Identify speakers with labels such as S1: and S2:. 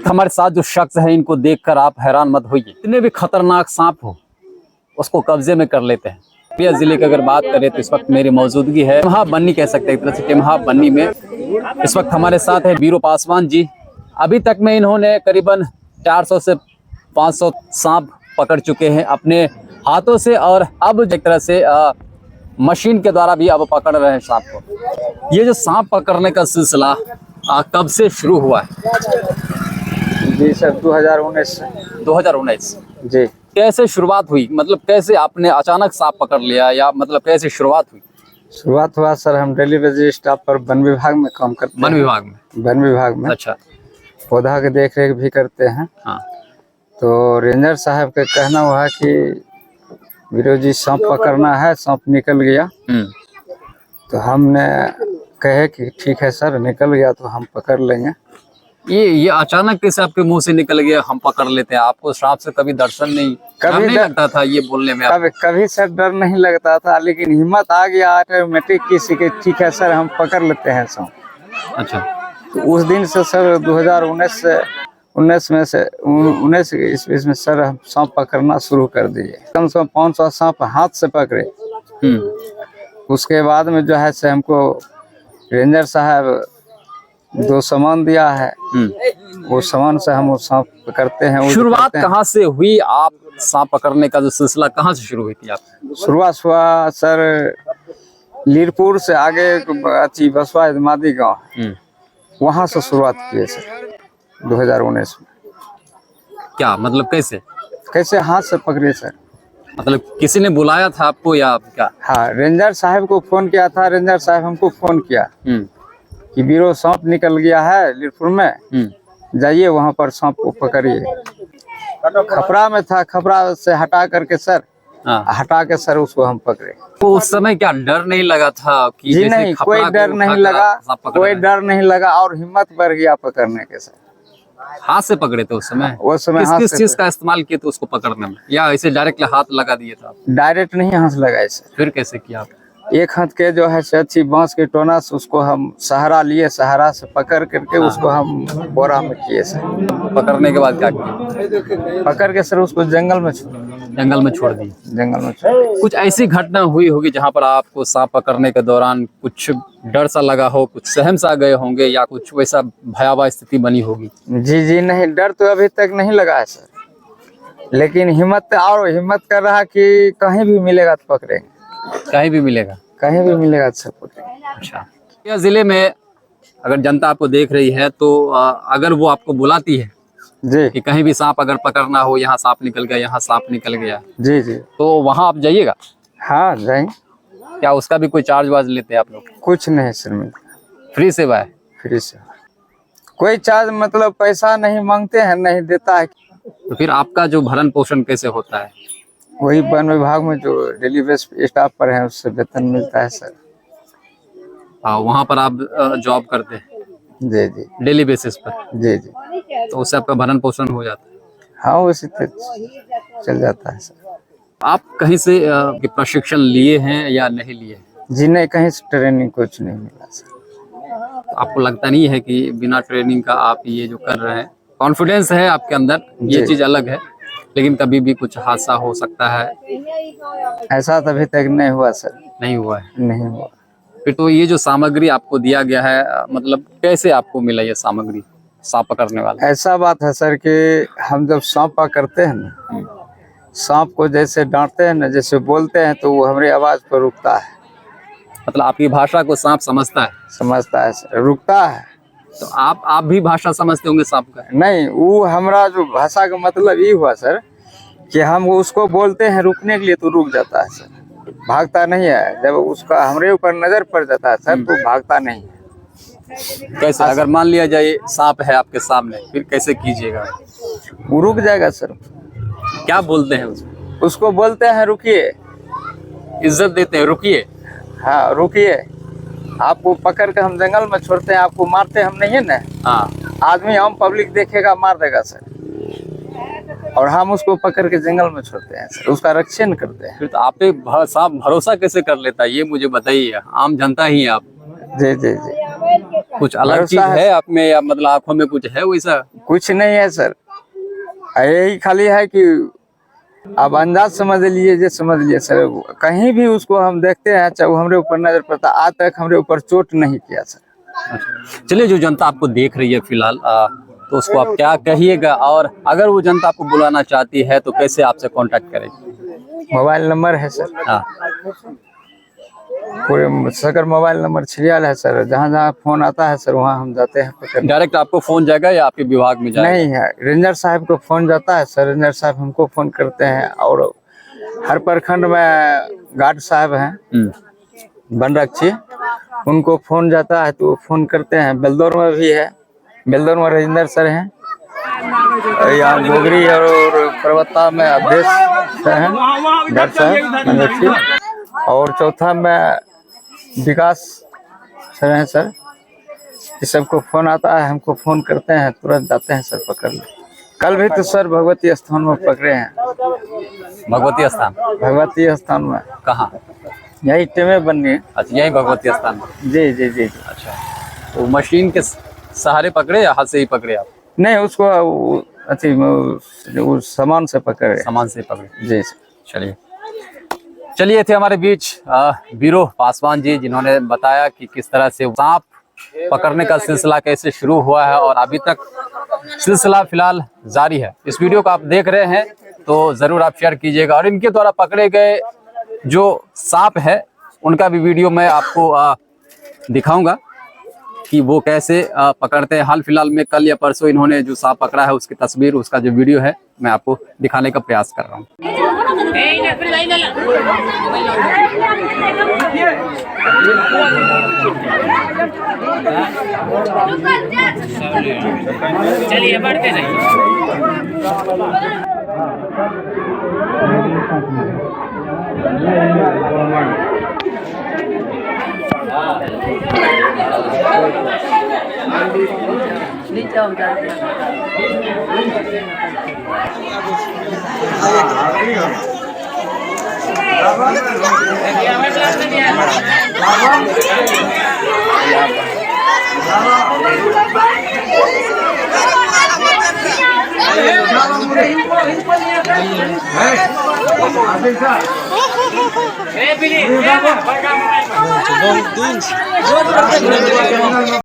S1: हमारे साथ जो शख्स है इनको देखकर आप हैरान मत होइए, इतने भी खतरनाक सांप हो उसको कब्जे में कर लेते हैं। पिया जिले की अगर बात करें तो इस वक्त मेरी मौजूदगी है टिमहा बन्नी कह सकते हैं, एक तरह से टिमहा बन्नी में इस वक्त हमारे साथ है बीरो पासवान जी। अभी तक में इन्होंने करीबन 400 से 500 सांप पकड़ चुके हैं अपने हाथों से, और अब एक तरह से मशीन के द्वारा भी अब पकड़ रहे हैं सांप को। ये जो सांप पकड़ने का सिलसिला कब से शुरू हुआ है?
S2: जी सर 2019 से।
S1: 2019
S2: जी।
S1: कैसे शुरुआत हुई, मतलब कैसे आपने अचानक सांप पकड़ लिया, या मतलब कैसे शुरुआत हुई?
S2: शुरुआत हुआ सर, हम डेली बेसिस स्टाफ पर वन विभाग में काम करते हैं।
S1: वन विभाग में?
S2: वन विभाग में।
S1: अच्छा।
S2: पौधा की देख रेख भी करते हैं।
S1: हाँ।
S2: तो रेंजर साहब का कहना हुआ कि वीरो जी सांप पकड़ना है, सांप निकल गया। तो हमने कहे कि ठीक है सर, निकल गया तो हम पकड़ लेंगे।
S1: ये अचानक कैसे आपके मुंह से निकल गया हम पकड़ लेते हैं? आपको सांप से कभी दर्शन नहीं,
S2: कभी
S1: नहीं लगता था ये बोलने में?
S2: कभी सर डर नहीं लगता था, लेकिन हिम्मत आ गया ऑटोमेटिक किसी के, ठीक है सर हम पकड़ लेते हैं सांप।
S1: अच्छा।
S2: तो उस दिन से सर 2019 से 19 ईस्वी में सर हम सांप पकड़ना शुरू कर दिए। कम से कम 500 सांप हाथ से पकड़े। उसके बाद में जो है से हमको रेंजर साहब 2 सामान दिया है। वो सामान से हम वो सांप पकड़ते हैं।
S1: शुरुआत कहाँ से हुई? आप सांप पकड़ने का जो सिलसिला कहाँ से शुरू हुई थी आप?
S2: शुरुआत हुआ सर लीरपुर से आगे अच्छी बसवा इदमादी गाँव, वहाँ से शुरुआत की है सर 2019 में।
S1: क्या मतलब कैसे
S2: हाथ से पकड़े सर?
S1: मतलब किसी ने बुलाया था आपको या क्या?
S2: हाँ, रेंजर साहब को फोन किया था। रेंजर साहब हमको फोन किया कि बीरो सांप निकल गया है लीरपुर में, जाइए वहाँ पर सांप को पकड़िए। खपरा में था, खपरा से हटा करके सर, हटा के सर उसको हम पकड़े।
S1: तो उस समय क्या डर नहीं लगा था कि?
S2: जी नहीं, कोई डर नहीं लगा, कोई डर नहीं लगा, और हिम्मत बढ़ गया पकड़ने के सर।
S1: हाथ से पकड़े थे उस समय? किस चीज का इस्तेमाल किए थे उसको पकड़ने में, या ऐसे डायरेक्ट हाथ लगा दिए था?
S2: डायरेक्ट नहीं हाथ लगाए सर।
S1: फिर कैसे किया आप?
S2: एक हाथ के जो है अच्छी बांस के टोना से उसको हम सहारा लिए, सहारा से पकड़ करके उसको हम बोरा में किए सर।
S1: पकड़ने के बाद क्या किया?
S2: पकड़ के सर उसको जंगल में छोड़ दिए।
S1: कुछ ऐसी घटना हुई होगी जहाँ पर आपको सांप पकड़ने के दौरान कुछ डर सा लगा हो, कुछ सहम सा गए होंगे, या कुछ वैसा भयावह स्थिति बनी होगी?
S2: जी नहीं, डर तो अभी तक नहीं लगा है सर, लेकिन हिम्मत कर रहा कि कहीं भी मिलेगा तो पकड़ेंगे।
S1: कहीं भी मिलेगा?
S2: कहीं भी मिलेगा तो सब पकड़ेंगे।
S1: अच्छा। यह जिले में अगर जनता आपको देख रही है तो अगर वो आपको बुलाती है
S2: जी
S1: कि कहीं भी सांप अगर पकड़ना हो, यहाँ सांप निकल गया, यहाँ सांप निकल गया,
S2: जी,
S1: तो वहाँ आप जाइएगा?
S2: हाँ जाएंगे।
S1: क्या उसका भी कोई चार्ज वार्ज लेते हैं आप लोग?
S2: कुछ नहीं सर, मिलता
S1: फ्री सेवा है?
S2: फ्री सेवा, कोई चार्ज मतलब पैसा नहीं मांगते हैं, नहीं देता है।
S1: तो फिर आपका जो भरण पोषण कैसे होता है?
S2: वही वन विभाग में जो डेली बेस स्टाफ पर है उससे वेतन मिलता है सर।
S1: हाँ, वहाँ पर आप जॉब करते हैं?
S2: जी जी,
S1: डेली बेसिस पर?
S2: जी जी।
S1: तो उससे आपका भरण पोषण हो जाता है?
S2: हाँ, उसी चल जाता है सर।
S1: आप कहीं से प्रशिक्षण लिए हैं या नहीं लिए?
S2: जी नहीं, कहीं से ट्रेनिंग कुछ नहीं मिला सर।
S1: तो आपको लगता नहीं है कि बिना ट्रेनिंग का आप ये जो कर रहे हैं, कॉन्फिडेंस है आपके अंदर, ये चीज अलग है, लेकिन कभी भी कुछ हादसा हो सकता है?
S2: ऐसा तो अभी तक नहीं हुआ सर।
S1: नहीं हुआ है?
S2: नहीं हुआ।
S1: फिर तो ये जो सामग्री आपको दिया गया है, मतलब कैसे आपको मिला ये सामग्री सांप पकड़ने वाला?
S2: ऐसा बात है सर कि हम जब सांप पकड़ते हैं ना, सांप को जैसे डांटते हैं ना, जैसे बोलते हैं, तो वो हमारी आवाज पर रुकता है।
S1: मतलब आपकी भाषा को सांप समझता है?
S2: समझता है सर, रुकता है।
S1: तो आप भी भाषा समझते होंगे सांप का?
S2: नहीं, वो हमारा जो भाषा का मतलब ये हुआ सर कि हम उसको बोलते हैं रुकने के लिए, तो रुक जाता है सर, भागता नहीं है। जब उसका हमारे ऊपर नजर पड़ जाता है सर, तो भागता नहीं है।
S1: कैसे? अगर मान लिया जाए सांप है आपके सामने, फिर कैसे कीजिएगा?
S2: वो रुक जाएगा सर।
S1: क्या बोलते हैं
S2: उसको बोलते हैं रुकिए,
S1: इज्जत देते हैं, रुकिए।
S2: हाँ, रुकिए। आपको पकड़ के हम जंगल में छोड़ते हैं, आपको मारते हम नहीं है ना।
S1: हाँ।
S2: आदमी आम पब्लिक देखेगा, मार देगा सर। और हम उसको पकड़ के जंगल में छोड़ते हैं सर, उसका रक्षण करते हैं।
S1: फिर तो आप पे सांप भरोसा कैसे कर लेता है, ये मुझे बताइए। आम जनता ही है आप,
S2: जी जी जी।
S1: कुछ अलग चीज
S2: भरोसा
S1: है आप में, या मतलब आंखों में कुछ है वैसा?
S2: कुछ नहीं है सर, यही खाली है कि आप अंदाज समझ लीजिए, जो समझ लिए सर। कहीं भी उसको हम देखते हैं, चाहे वो हमारे ऊपर नजर पड़ता, आज तक हमारे ऊपर चोट नहीं किया सर।
S1: चलिए, जो जनता आपको देख रही है फिलहाल, तो उसको आप क्या कहिएगा, और अगर वो जनता आपको बुलाना चाहती है तो कैसे आपसे कांटेक्ट करेगी?
S2: मोबाइल नंबर है सर,
S1: हाँ,
S2: पूरे सकर मोबाइल नंबर सीरियल है सर। जहाँ जहाँ फोन आता है सर, वहाँ हम जाते हैं पकड़।
S1: डायरेक्ट आपको फोन जाएगा या आपके विभाग में जाएगा?
S2: नहीं है, रेंजर साहब को फोन जाता है सर, रेंजर साहब हमको फोन करते हैं। और हर प्रखंड में गार्ड साहब हैं बनरक्षी, उनको फोन जाता है तो वो फोन करते हैं। बेलदौर में भी है, बेलदौर में राजेंद्र सर हैं, यहाँ गोगरी और पर्वता में अध्यक्ष हैं गार्ड साहब बनरक्षी, और चौथा में विकास सर हैं सर। इस सबको फोन आता है, हमको फोन करते हैं, तुरंत जाते हैं सर पकड़ ले। कल भी तो सर भगवती स्थान में पकड़े हैं।
S1: भगवती स्थान?
S2: भगवती स्थान में
S1: कहाँ?
S2: यही टेमे बननी।
S1: अच्छा, यही भगवती स्थान में?
S2: जी जी जी।
S1: अच्छा, वो मशीन के सहारे पकड़े या हाथ से ही पकड़े आप?
S2: नहीं, उसको अथी उस सामान से पकड़े।
S1: सामान से पकड़े
S2: जी।
S1: चलिए चलिए, थे हमारे बीच बीरो पासवान जी, जिन्होंने बताया कि किस तरह से सांप पकड़ने का सिलसिला कैसे शुरू हुआ है, और अभी तक सिलसिला फिलहाल जारी है। इस वीडियो को आप देख रहे हैं तो जरूर आप शेयर कीजिएगा, और इनके द्वारा पकड़े गए जो सांप है उनका भी वीडियो मैं आपको दिखाऊंगा कि वो कैसे पकड़ते हैं। हाल फिलहाल में कल या परसों इन्होंने जो सांप पकड़ा है उसकी तस्वीर, उसका जो वीडियो है, मैं आपको दिखाने का प्रयास कर रहा हूँ।
S3: चलिए बढ़ते नहीं।